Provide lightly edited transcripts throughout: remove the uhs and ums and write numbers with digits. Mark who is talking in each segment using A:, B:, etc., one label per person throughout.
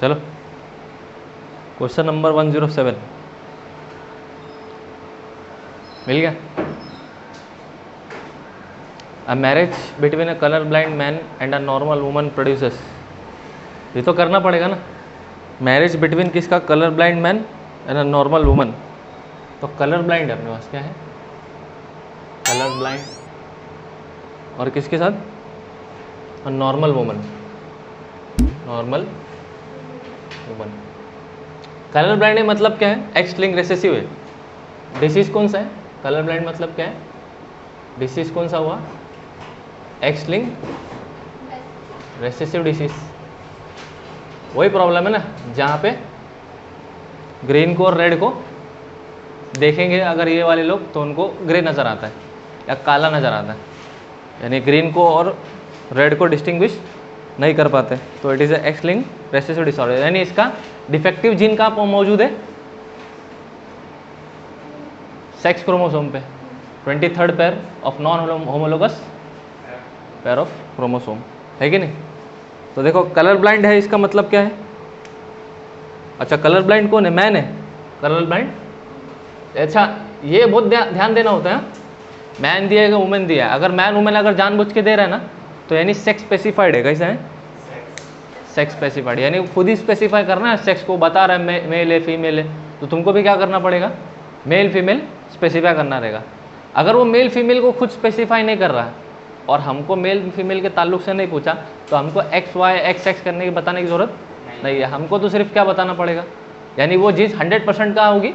A: चलो question number 107 मिल गया। A marriage between a colour blind man and a normal woman produces, ये तो करना पड़ेगा ना। मैरिज बिटवीन किसका? Colour blind man and a normal woman. तो कलर ब्लाइंड है अपने पास, क्या है? कलर ब्लाइंड, और किसके साथ? Normal woman, normal woman. Colour blind मतलब क्या है? एक्स लिंक रेसेसिव है। डिसीज कौन सा है? कलर ब्लाइंड मतलब क्या है? डिसीज कौन सा हुआ? X link recessive disease. वही प्रॉब्लम है ना, जहाँ पे ग्रीन को और रेड को देखेंगे अगर ये वाले लोग तो उनको ग्रे नज़र आता है या काला नज़र आता है, यानी ग्रीन को और रेड को डिस्टिंग्विश नहीं कर पाते। तो it is a x link recessive disorder, यानी इसका डिफेक्टिव जीन कहाँ मौजूद है? सेक्स क्रोमोसोम पे, 23rd pair of non homologous pair of chromosome, है कि नहीं? तो देखो कलर ब्लाइंड है, इसका मतलब क्या है? अच्छा, कलर ब्लाइंड कौन है? मैन है कलर ब्लाइंड। अच्छा, ये बहुत ध्यान देना होता है। मैन दिया है कि वुमेन दिया है? अगर मैन वुमेन अगर जानबूझ के दे रहा है ना, तो यानी सेक्स स्पेसिफाइड है। कैसा है? सेक्स स्पेसिफाइड, यानी खुद ही स्पेसिफाई करना है सेक्स को, बता रहा है मेल है फीमेल है, तो तुमको भी क्या करना पड़ेगा? मेल फीमेल स्पेसिफाई करना रहेगा। अगर वो मेल फीमेल को खुद स्पेसिफाई नहीं कर रहा है और हमको मेल फीमेल के ताल्लुक से नहीं पूछा, तो हमको एक्स वाई एक्स एक्स करने की बताने की ज़रूरत नहीं है। हमको तो सिर्फ क्या बताना पड़ेगा? यानी वो चीज़ 100% कहाँ होगी?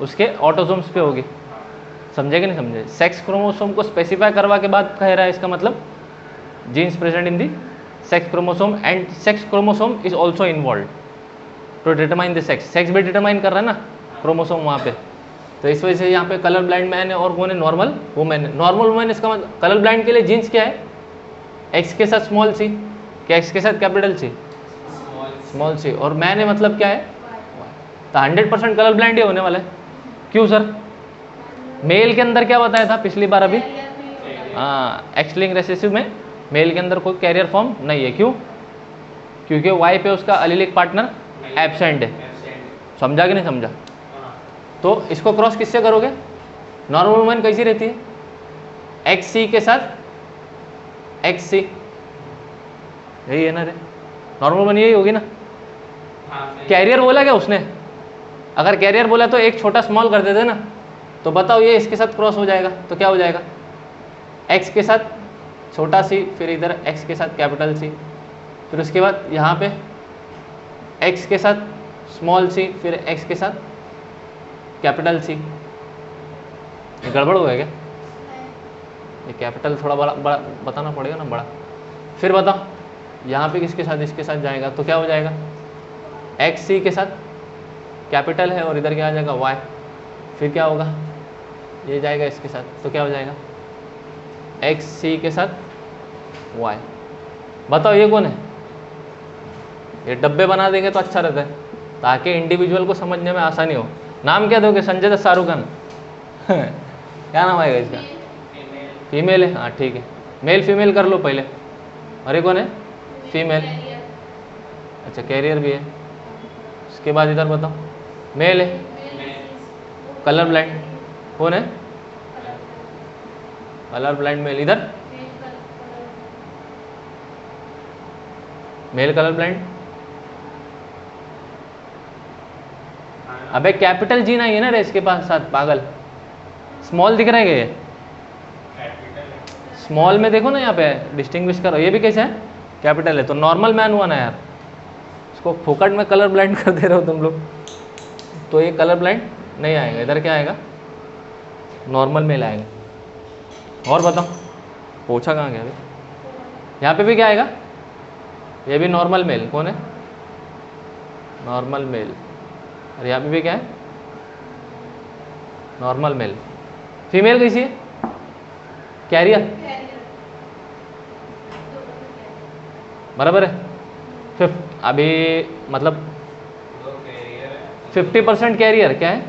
A: उसके ऑटोसोम्स पे होगी। समझे कि नहीं समझे? सेक्स क्रोमोसोम को स्पेसिफाई करवा के बाद कह रहा है, इसका मतलब genes present in the sex chromosome and sex chromosome is also involve to determine the sex. Sex भी डिटरमाइन कर रहा है ना क्रोमोसोम वहाँ पे। तो इस वजह से यहाँ पे कलर ब्लाइंड मैन है और कौन है? नॉर्मल वुमेन है। नॉर्मल वुमेन, इसका मतलब कलर ब्लाइंड के लिए जीन्स क्या है? एक्स के साथ स्मॉल सी, क्या एक्स के साथ कैपिटल सी? Small C. और मैन है मतलब क्या है? तो 100% कलर ब्लाइंड ही होने वाला है। क्यों सर? मेल के अंदर क्या बताया था पिछली बार? अभी हाँ, एक्स लिंक रेसेसिव में मेल के अंदर कोई कैरियर फॉर्म नहीं है। क्यों? क्योंकि वाई पे उसका अलीलिक पार्टनर एब्सेंट है। समझा कि नहीं समझा? तो इसको क्रॉस किससे करोगे? नॉर्मल वुमेन कैसी रहती है? एक्स सी के साथ एक्स सी, यही है ना रे? नॉर्मल वुमेन यही होगी ना। कैरियर बोला क्या उसने? अगर कैरियर बोला तो एक छोटा स्मॉल कर देते ना। तो बताओ, ये इसके साथ क्रॉस हो जाएगा तो क्या हो जाएगा? एक्स के साथ छोटा सी, फिर इधर एक्स के साथ कैपिटल सी, फिर उसके बाद यहाँ पे एक्स के साथ स्मॉल सी, फिर एक्स के साथ कैपिटल सी। ये गड़बड़ हो गया क्या? ये कैपिटल थोड़ा बड़ा बताना पड़ेगा ना, बड़ा। फिर बताओ यहाँ पे किसके साथ? इसके साथ जाएगा तो क्या हो जाएगा? एक्स सी के साथ कैपिटल है और इधर क्या आ जाएगा? वाई। फिर क्या होगा? ये जाएगा इसके साथ तो क्या हो जाएगा? एक्स सी के साथ वाई। बताओ ये कौन है? ये डब्बे बना देंगे तो अच्छा रहता है, ताकि इंडिविजुअल को समझने में आसानी हो। नाम क्या दोगे? संजय दत्त, शाहरुख खान? क्या नाम आएगा इसका? फीमेल है, हाँ ठीक है। मेल फीमेल कर लो पहले। अरे कौन है? फीमेल। अच्छा, कैरियर भी है। उसके बाद इधर बताओ, मेल है, कलर ब्लाइंड। कौन है? Colour blind mail. इधर मेल कलर ब्लाइंड। अबे कैपिटल जी नहीं है ना रे इसके पास साथ, पागल। स्मॉल दिख रहा है क्या? ये स्मॉल में देखो ना, यहाँ पे डिस्टिंग्विश करो। ये भी कैसे है? कैपिटल है। तो नॉर्मल मैन हुआ ना यार, इसको फोकट में कलर ब्लाइंड कर दे रहे हो तुम लोग। तो ये कलर ब्लाइंड नहीं आएगा। इधर क्या आएगा? नॉर्मल मेल आएगा। और बताओ, पोछा कहाँ गया अभी? यहाँ पे भी क्या आएगा? ये भी नॉर्मल मेल। कौन है? Normal male. और यहाँ पे भी क्या है? Normal mail. फीमेल कैसी है? कैरियर। बराबर है। अभी मतलब 50% कैरियर क्या है?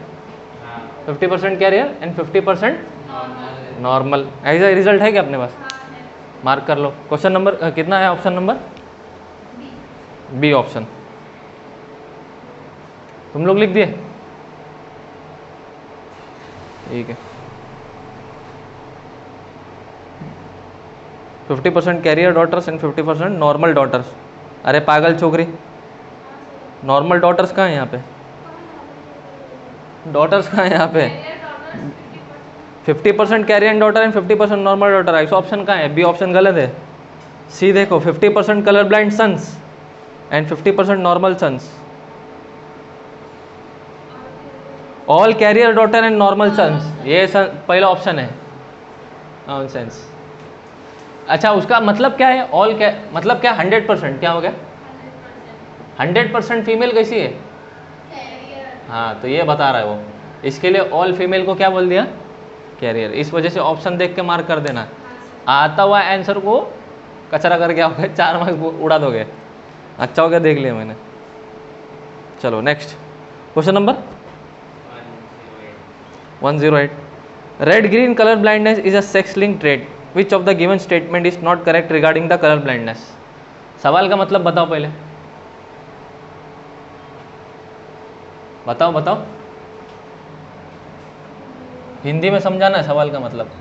A: 50% कैरियर एंड 50% नॉर्मल। ऐसा रिजल्ट है क्या अपने पास? मार्क कर लो। क्वेश्चन नंबर कितना है? Option number b option. तुम लोग लिख दिए? ठीक है। 50% carrier daughters and 50% normal daughters. अरे पागल छोकरी, नॉर्मल डॉटर्स कहाँ है यहाँ पे? डॉटर्स कहाँ है यहाँ पे? 50% carrier daughter and 50% normal daughter. इस ऑप्शन कहाँ है? बी ऑप्शन गलत है। सी देखो, 50% colour blind sons and 50% normal sons. All carrier daughter and normal sons, ये पहला ऑप्शन है। नॉनसेंस। अच्छा, उसका मतलब क्या है? ऑल क्या मतलब क्या? 100%। क्या हो गया? 100% फीमेल कैसी है? हाँ, तो ये बता रहा है वो। इसके लिए ऑल फीमेल को क्या बोल दिया? कैरियर। इस वजह से ऑप्शन देख के मार्क कर देना। आता हुआ आंसर को कचरा करके आओगे, 4 मार्क्स उड़ा दोगे। अच्छा हो गया, देख लिया मैंने। चलो next question number 108। Red green colour blindness is a sex link trait, which of the given statement is not correct regarding the colour blindness. सवाल का मतलब बताओ पहले, बताओ। हिंदी में समझाना है सवाल का मतलब।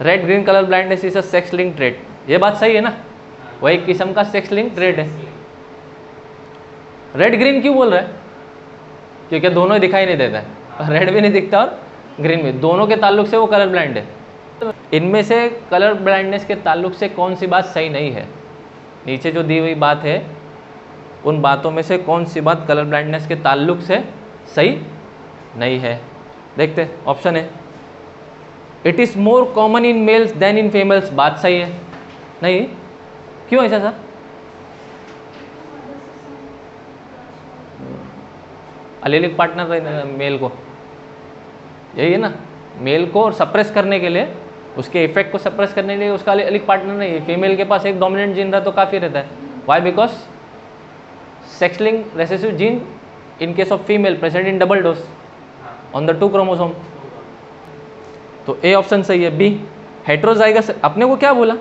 A: Red green colour blindness is a sex link trait, ये बात सही है ना? वही किस्म का सेक्स लिंक ट्रेट है। रेड ग्रीन क्यों बोल रहा है? क्योंकि दोनों ही दिखाई नहीं देता है, रेड भी नहीं दिखता और ग्रीन भी, दोनों के ताल्लुक से वो कलर ब्लाइंड है। इनमें से कलर ब्लाइंडनेस के ताल्लुक से कौन सी बात सही नहीं है? नीचे जो दी हुई बात है, उन बातों में से कौन सी बात कलर ब्लाइंडनेस के ताल्लुक से सही नहीं है? देखते, ऑप्शन है it is more common in males than in females. बात सही है। नहीं, क्यों ऐसा सर? अलेलिक पार्टनर मेल को, यही है ना? मेल को सप्रेस करने के लिए, उसके इफेक्ट को सप्रेस करने के लिए उसका अलेलिक पार्टनर नहीं है। फीमेल के पास एक डोमिनेंट जीन रहा तो काफ़ी रहता है। Why? Because sex link recessive gene in case of female present in double dose on the 2 chromosome. तो ए ऑप्शन सही है। बी हेट्रोजाइगस, अपने को क्या बोला?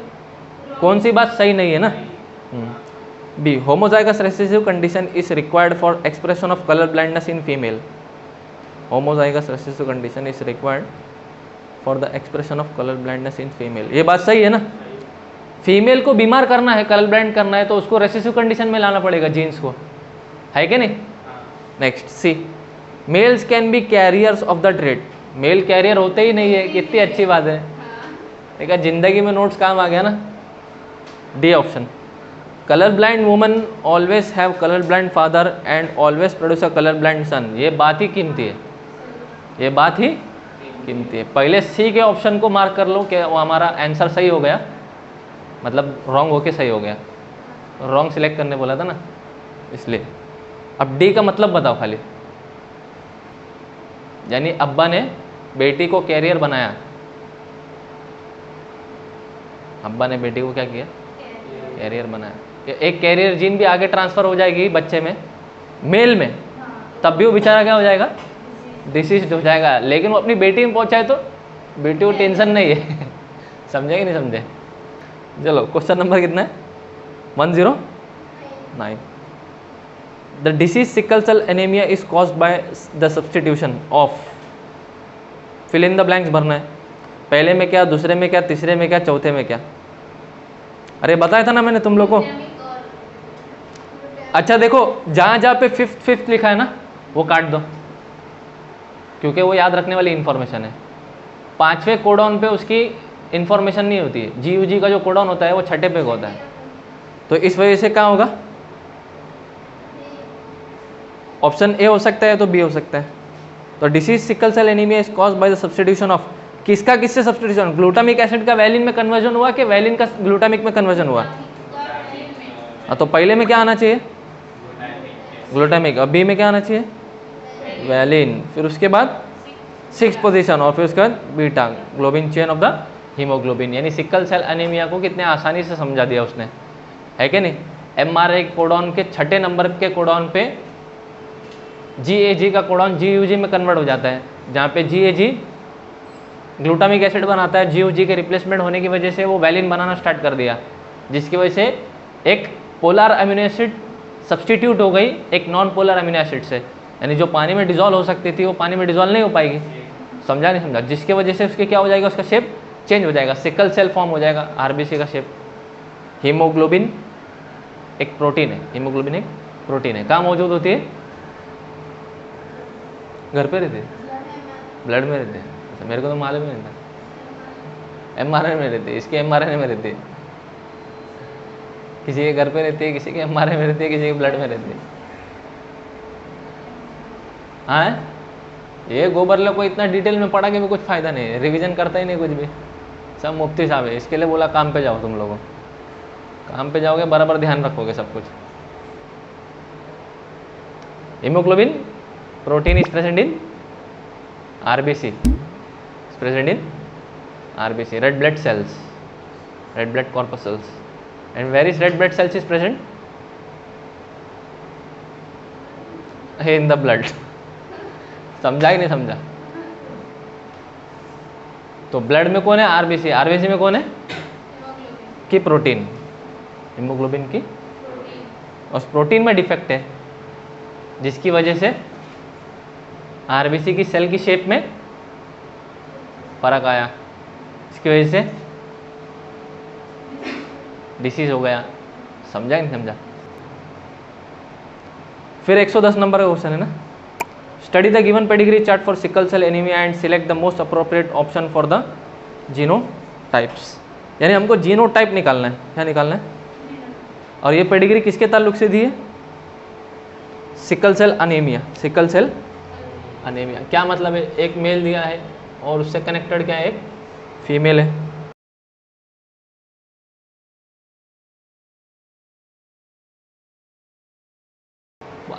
A: कौन सी बात सही नहीं है ना? B homozygous recessive condition is required for expression of colour blindness in female. Homozygous recessive condition is required for the expression of colour blindness in female, ये बात सही है ना? फीमेल को बीमार करना है, कलर ब्लाइंड करना है, तो उसको रेसेसिव कंडीशन में लाना पड़ेगा जीन्स को, है कि नहीं? Next c, males can be carriers of the trait. Male carrier होते ही नहीं है, कितनी अच्छी बात है। देखा, जिंदगी में नोट्स काम आ गया ना। D option, colour blind woman always have colour blind father and always produce a colour blind son. ये बात ही कीमती है, ये बात ही कीमती है। पहले सी के ऑप्शन को मार्क कर लो कि वो हमारा आंसर सही हो गया, मतलब रॉन्ग होके सही हो गया। रॉन्ग सिलेक्ट करने बोला था ना, इसलिए। अब डी का मतलब बताओ खाली। यानी अब्बा ने बेटी को कैरियर बनाया। अब्बा ने बेटी को क्या किया? कैरियर बनाया। एक कैरियर जीन भी आगे ट्रांसफर हो जाएगी बच्चे में, मेल में, तब भी वो बेचारा क्या हो जाएगा? डिसीज हो जाएगा। लेकिन वो अपनी बेटी में पहुंचाए तो बेटी को टेंशन नहीं है। समझे कि नहीं समझे? चलो क्वेश्चन नंबर कितना है? 109। The disease sickle cell anaemia is caused by the substitution of, fill in the blanks भरना है। पहले में क्या, दूसरे में क्या, तीसरे में क्या, चौथे में क्या? अरे बताया था ना मैंने तुम लोग को। अच्छा देखो, जहाँ जहाँ पे फिफ्थ लिखा है ना, वो काट दो, क्योंकि वो याद रखने वाली इंफॉर्मेशन है। 5वें कोडॉन पे उसकी इंफॉर्मेशन नहीं होती है। GUG का जो कोडॉन होता है वो 6ठे पे होता है, तो इस वजह से क्या होगा? ऑप्शन ए हो सकता है, तो बी हो सकता है। तो disease sickle cell anaemia is caused by the substitution of, किसका किससे सब्स्टिट्यूशन? ग्लूटामिक एसिड का वैलिन में कन्वर्जन हुआ कि वैलिन का ग्लूटामिक में कन्वर्जन हुआ? तो पहले में क्या आना चाहिए? ग्लूटामिक। अब बी में क्या आना चाहिए? वैलिन। फिर उसके बाद 6th पोजीशन, और फिर उसके बाद beta globin chain of the haemoglobin. यानी सिकल सेल एनीमिया को कितने आसानी से समझा दिया उसने, है कि नहीं? mRNA कोडॉन के 6ठे नंबर के कोडॉन पे GAG का कोडॉन GUG में कन्वर्ट हो जाता है। जहाँ पे GAG ग्लूटामिक एसिड बनाता है, GUG के रिप्लेसमेंट होने की वजह से वो वैलिन बनाना स्टार्ट कर दिया, जिसकी वजह से एक पोलर अमीनो एसिड सब्सटीट्यूट हो गई एक नॉन पोलर अमीनो एसिड से। यानी जो पानी में डिजॉल्व हो सकती थी वो पानी में डिजॉल्व नहीं हो पाएगी। समझा नहीं समझा? जिसके वजह से उसके क्या हो जाएगा, उसका शेप चेंज हो जाएगा, सिकल सेल फॉर्म हो जाएगा, आरबीसी का शेप। हीमोग्लोबिन एक प्रोटीन है, हीमोग्लोबिन एक प्रोटीन है, कहाँ मौजूद होती है? घर पे रहती है, ब्लड में रहते हैं। अच्छा, मेरे को तो मालूम ही नहीं था। एमआरएनए में रहती है, इसके एमआरएनए में रहती है, किसी के घर पे रहती है, किसी के एमआरएनए में रहती है, किसी के ब्लड में रहती है। हाँ, ये गोबरले को इतना डिटेल में पढ़ा के भी कुछ फायदा नहीं है, रिवीजन करता ही नहीं कुछ भी, सब मुफ्ती साहब है। इसके लिए बोला काम पे जाओ, तुम लोगों काम पे जाओगे बराबर ध्यान रखोगे सब कुछ। Haemoglobin protein is present in RBC, is present in RBC, red blood cells, red blood corpuscles, and where is red blood cells is present? in the blood. समझा कि नहीं समझा? तो ब्लड में कौन है? आरबीसी। आरबीसी में कौन है? की प्रोटीन, हीमोग्लोबिन की प्रोटीन। उस प्रोटीन में डिफेक्ट है जिसकी वजह से आरबीसी की सेल की शेप में फर्क आया, इसकी वजह से डिसीज हो गया। समझा कि नहीं समझा? फिर 110 नंबर का क्वेश्चन है ना, study the given pedigree chart for sickle cell anaemia and select the most appropriate option for the genotypes. यानी हमको जीनोटाइप निकालना है। क्या निकालना है? और ये पेडिग्री किसके ताल्लुक से दी है? Sickle cell anaemia. Sickle cell anaemia क्या मतलब है? एक मेल दिया है और उससे कनेक्टेड क्या है? एक फीमेल है।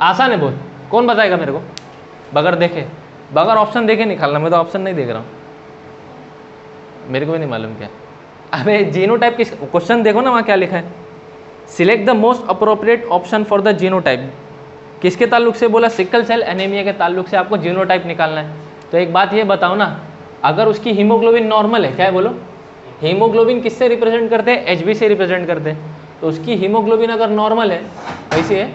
A: आसान है बहुत, कौन बताएगा मेरे को? बगैर देखे, बगैर ऑप्शन देखे निकालना। मैं तो ऑप्शन नहीं देख रहा हूँ, मेरे को भी नहीं मालूम क्या। अबे जीनोटाइप किस, क्वेश्चन देखो ना वहाँ क्या लिखा है, select the most appropriate option for the genotype. किसके ताल्लुक से बोला? सिकल सेल एनीमिया के ताल्लुक से आपको जीनोटाइप निकालना है। तो एक बात ये बताओ ना, अगर उसकी हीमोग्लोबिन नॉर्मल है, क्या है बोलो? हीमोग्लोबिन किससे रिप्रेजेंट करते हैं? एचबी से रिप्रेजेंट करते हैं। तो उसकी हीमोग्लोबिन अगर नॉर्मल है, कैसी है?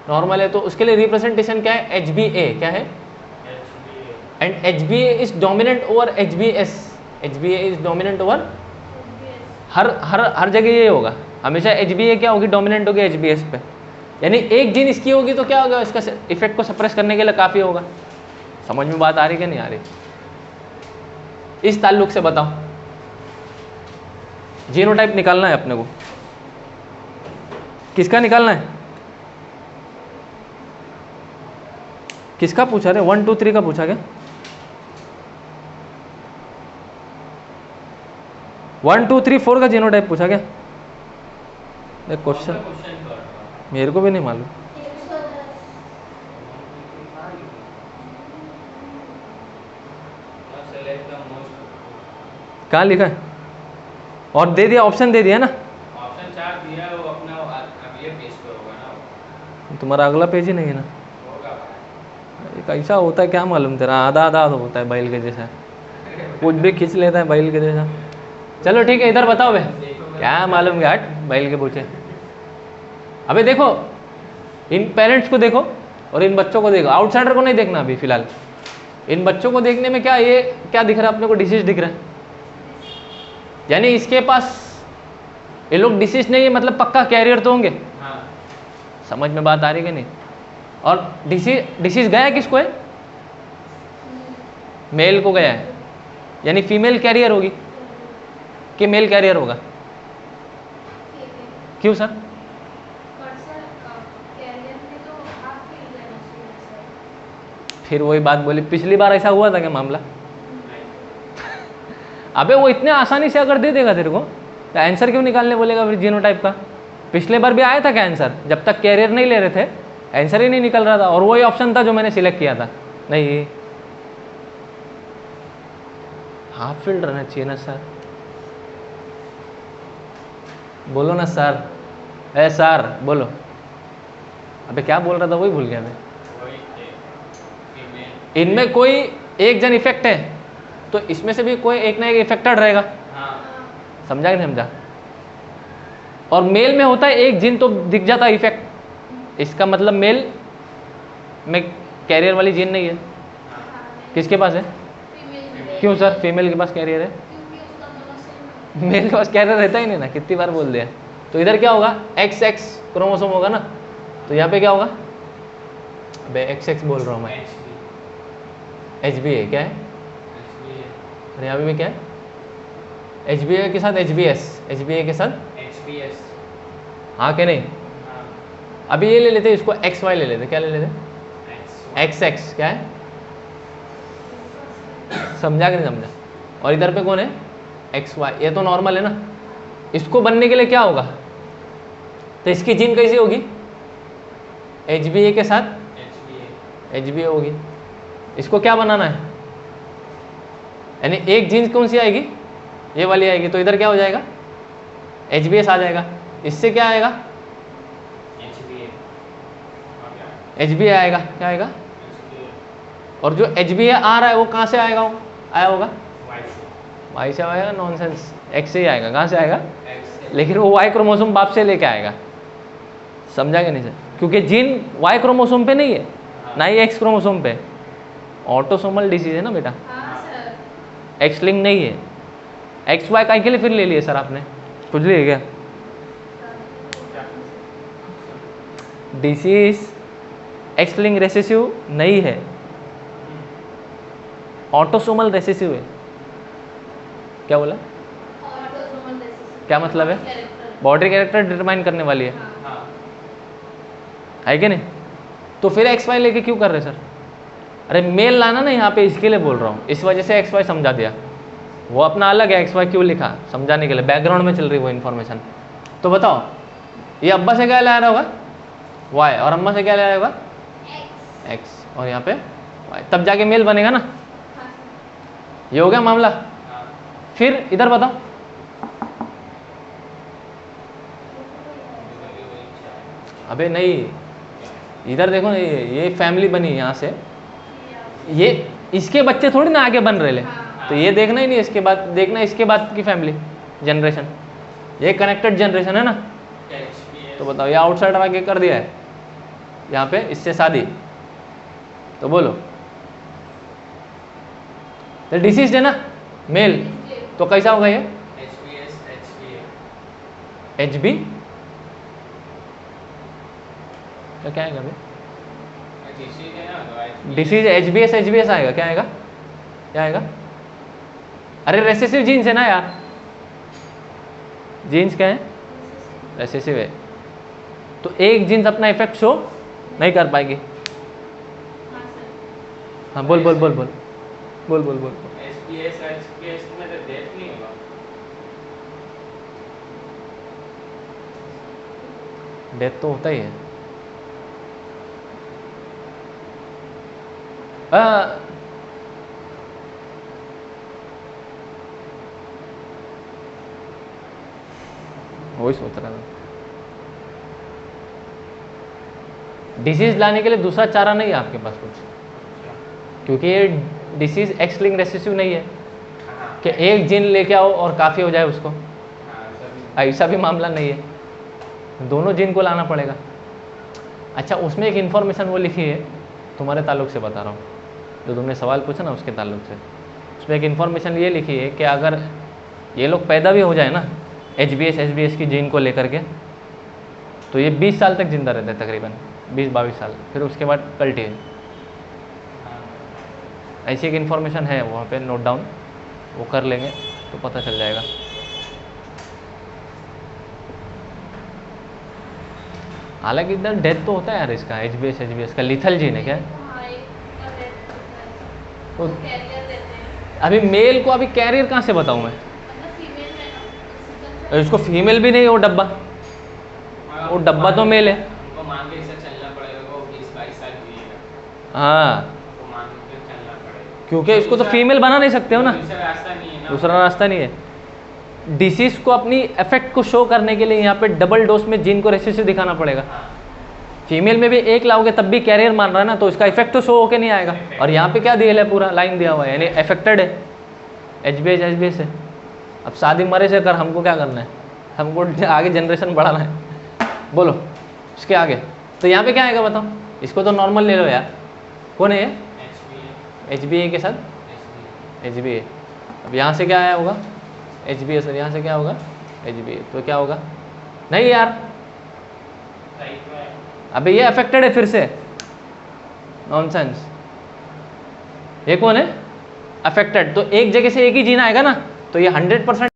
A: नॉर्मल है, तो उसके लिए रिप्रेजेंटेशन क्या है? HbA। क्या है? And HbA is dominant over HbS। HbA is dominant over, हर जगह ये होगा हमेशा। HbA क्या होगी? डोमिनेंट होगी HbS पे। यानी एक जीन इसकी होगी तो क्या होगा? इसका इफेक्ट को सप्रेस करने के लिए काफ़ी होगा। समझ में बात आ रही कि नहीं आ रही? इस ताल्लुक से बताओ, जीनोटाइप निकालना है अपने को। किसका निकालना है? किसका पूछा रे? 1 2 3 का पूछा क्या? 1 2 3 4 का जीनोटाइप पूछा क्या? क्वेश्चन मेरे को भी नहीं मालूम। कहाँ लिखा है? और दे दिया, ऑप्शन दे दिया ना?
B: ऑप्शन 4 दिया है, वो अपना अगले पेज पे होगा ना।
A: तुम्हारा अगला पेज ही नहीं है ना? कैसा होता है क्या मालूम तेरा? आधा आधा होता है बैल के जैसा, कुछ भी खींच लेता है बैल के जैसा। चलो ठीक है, इधर बताओ बे, क्या मालूम क्या बैल के पूछे। अबे देखो, इन पेरेंट्स को देखो और इन बच्चों को देखो, आउटसाइडर को नहीं देखना अभी फिलहाल। इन बच्चों को देखने में क्या ये क्या दिख रहा है अपने को? डिसीज दिख रहा है। यानी इसके पास ये लोग डिसीज नहीं है, मतलब पक्का कैरियर तो होंगे।
B: हाँ।
A: समझ में बात आ रही है कि नहीं? और डिसीज गया किसको है? मेल को गया है, यानी फीमेल कैरियर होगी कि मेल कैरियर होगा? क्यों सर? फिर वही बात बोली, पिछली बार ऐसा हुआ था क्या मामला? अबे वो इतने आसानी से अगर दे देगा तेरे को तो आंसर क्यों निकालने बोलेगा फिर जीनोटाइप का? पिछले बार भी आया था क्या आंसर? जब तक कैरियर नहीं ले रहे थे आंसर ही नहीं निकल रहा था, और वही ऑप्शन था जो मैंने सिलेक्ट किया था। नहीं, हाफ फील्ड रहना चाहिए ना सर। बोलो ना सर, ए सर बोलो। अबे क्या बोल रहा था वही भूल गया मैं। इनमें कोई एक जन इफेक्ट है तो इसमें से भी कोई एक ना एक इफेक्टेड रहेगा।
B: हाँ।
A: समझा कि नहीं समझा? और मेल में होता है एक जिन तो दिख जाता है इफेक्ट, इसका मतलब मेल में कैरियर वाली जीन नहीं है? किसके पास है? क्यों सर फीमेल के पास कैरियर है? मेल के पास कैरियर रहता ही नहीं ना, कितनी बार बोल दिया। तो इधर क्या होगा? XX क्रोमोसोम होगा ना, तो यहाँ पे क्या होगा? अबे XX बोल रहा हूँ मैं, HB है क्या है? अरे यहाँ पे क्या है? HBA के साथ HBS, HBA के साथ
B: HBS।
A: हाँ कि नहीं? अभी ये ले लेते इसको XY ले लेते, क्या ले लेते? XX क्या है? समझा कि नहीं समझा? और इधर पे कौन है? XY, ये तो नॉर्मल है ना। इसको बनने के लिए क्या होगा? तो इसकी जीन कैसी होगी? HBA के साथ HBA होगी। इसको क्या बनाना है? यानी एक जीन कौन सी आएगी? ये वाली आएगी, तो इधर क्या हो जाएगा? HBS आ जाएगा। इससे क्या आएगा? HBA आएगा। क्या आएगा? और जो HBA आ रहा है वो कहाँ से आएगा? वो आया होगा Y से आएगा। नॉनसेंस, X से ही आएगा। कहाँ से आएगा? लेकिन वो Y क्रोमोसोम बाप से लेके आएगा। समझा कि नहीं सर? क्योंकि जीन Y क्रोमोसोम पे नहीं है, ना ही X क्रोमोसोम पे। ऑटोसोमल डिसीज है ना बेटा, X लिंक नहीं है। XY का के लिए फिर ले लिए सर आपने? कुछ लिए क्या? डिसीज X लिंक रेसेसिव नहीं है, ऑटोसोमल रेसेसिव है। क्या बोला? क्या मतलब है? बॉडी कैरेक्टर डिटरमाइन करने वाली है कि नहीं? तो फिर XY लेके क्यों कर रहे सर? अरे मेल लाना ना यहाँ पे, इसके लिए बोल रहा हूँ, इस वजह से XY समझा दिया। वो अपना अलग है, XY क्यों लिखा समझाने के लिए, बैकग्राउंड में चल रही वो इन्फॉर्मेशन। तो बताओ, ये अब्बा से क्या ले आ रहा होगा? Y, और अम्मा से क्या ले आया होगा? X, और यहाँ पे Y, तब जाके मेल बनेगा ना। ये हो गया मामला। फिर इधर बताओ, अबे नहीं, इधर देखो ना, ये फैमिली बनी यहाँ से, ये इसके बच्चे थोड़ी ना आगे बन रहे ले। तो ये देखना ही नहीं, इसके बाद देखना, इसके बाद की फैमिली जनरेशन, ये कनेक्टेड जनरेशन है ना। तो बताओ, ये आउटसाइडर आगे कर दिया है यहाँ पे, इससे शादी, तो बोलो तो डिसीज है ना मेल, तो कैसा होगा ये? HB क्या आएगा अभी? डिसीज HBS आएगा। क्या आएगा? क्या आएगा? अरे रेसेसिव जीन्स है ना यार, जीन्स क्या है? रेसेसिव है, तो एक जीन्स अपना इफेक्ट शो नहीं कर पाएगी। हाँ बोल बोल बोल बोल बोल बोल बोल।
B: HBS में तो डेथ नहीं होगा।
A: डेथ तो होता ही है। वही सोच रहा था, डिसीज लाने के लिए दूसरा चारा नहीं है आपके पास कुछ, क्योंकि ये डिसीज X लिंक रेसेसिव नहीं है कि एक जीन लेके आओ और काफ़ी हो जाए उसको, ऐसा भी मामला नहीं है, दोनों जीन को लाना पड़ेगा। अच्छा, उसमें एक इन्फॉर्मेशन वो लिखी है, तुम्हारे ताल्लुक से बता रहा हूँ, जो तुमने सवाल पूछा ना उसके ताल्लुक से, उसमें एक इन्फॉर्मेशन ये लिखी है कि अगर ये लोग पैदा भी हो जाए ना HBS की जीन को लेकर के, तो ये 20 साल तक जिंदा रहते हैं, तकरीबन 20-22 साल, फिर उसके बाद कल्टी है। ऐसी एक इन्फॉर्मेशन है वहाँ पे, नोट डाउन, वो कर लेंगे तो पता चल जाएगा। हालांकि इधर डेथ तो होता है यार इसका, HBS का लिथल जीन है क्या? तो अभी मेल को अभी कैरियर कहाँ से बताऊँ मैं? इसको फीमेल भी नहीं, वो डब्बा तो मेल है।
B: उनको मान के इसे चलना पड़ेगा, वो 20-22 साल जिएगा।
A: हाँ,
B: उनको मान के चलना पड़ेगा,
A: क्योंकि इसको तो फीमेल बना नहीं सकते हो ना,
B: दूसरा रास्ता नहीं है ना,
A: दूसरा रास्ता नहीं है। डिसीज को अपनी इफेक्ट को शो करने के लिए यहाँ पे डबल डोज में जीन को रेसेसिव दिखाना पड़ेगा। फीमेल में भी एक लाओगे तब भी कैरियर मान रहा है ना, तो इसका इफेक्ट तो शो होके नहीं आएगा। और यहाँ पे क्या दिया है, पूरा लाइन दिया हुआ है, यानी अफेक्टेड है, HBS है। अब शादी मरे से कर, हमको क्या करना है, हमको आगे जनरेशन बढ़ाना है। बोलो उसके आगे, तो यहाँ पे क्या आएगा बताओ? इसको तो नॉर्मल ले लो यार। कौन है ये?
B: HBA
A: HBA के साथ HBA। अब यहाँ से क्या आया होगा? HBA सर, यहाँ से क्या होगा? HBA, तो क्या होगा? नहीं यार,
B: राइट में
A: अबे ये अफेक्टेड है फिर से, नॉनसेंस। ये कौन है? अफेक्टेड। तो एक जगह से एक ही जीन आएगा ना, तो ये 100%